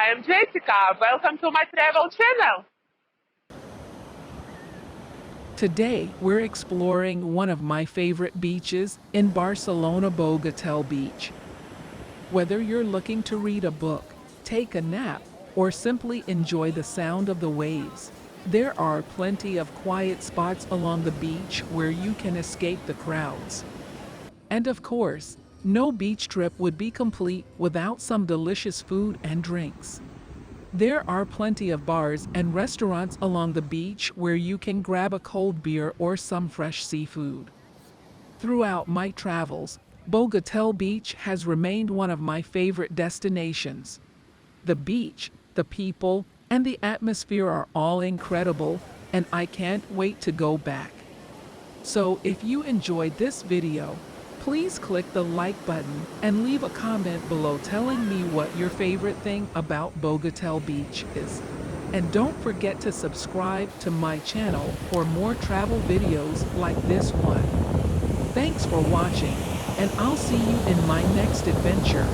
I am Jessica. Welcome to my travel channel. Today, we're exploring one of my favorite beaches in Barcelona, Bogatell Beach. Whether you're looking to read a book, take a nap, or simply enjoy the sound of the waves, there are plenty of quiet spots along the beach where you can escape the crowds. And of course, no beach trip would be complete without some delicious food and drinks. There are plenty of bars and restaurants along the beach where you can grab a cold beer or some fresh seafood. Throughout my travels, Bogatell Beach has remained one of my favorite destinations. The beach, the people, and the atmosphere are all incredible, and I can't wait to go back. So if you enjoyed this video, please click the like button and leave a comment below telling me what your favorite thing about Bogatell Beach is. And don't forget to subscribe to my channel for more travel videos like this one. Thanks for watching, and I'll see you in my next adventure.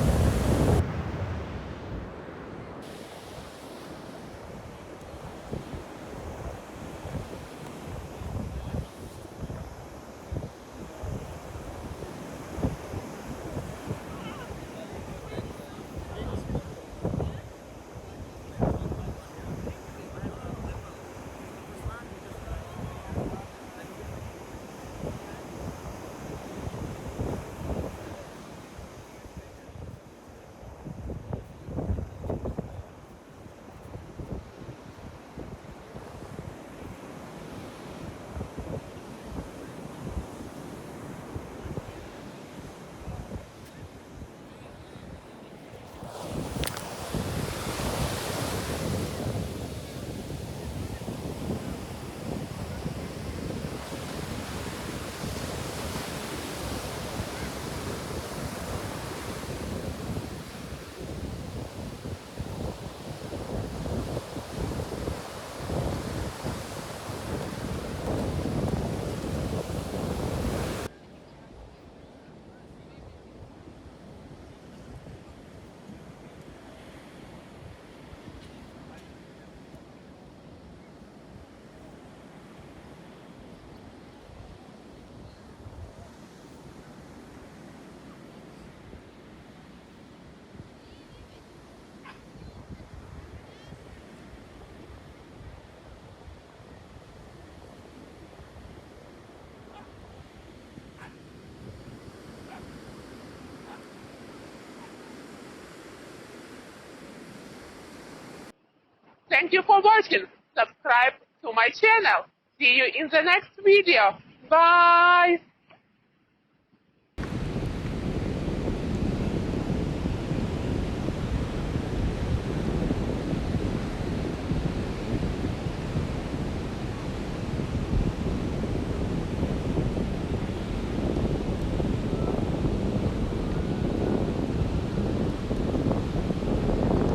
Thank you for watching. Subscribe to my channel. See you in the next video. Bye.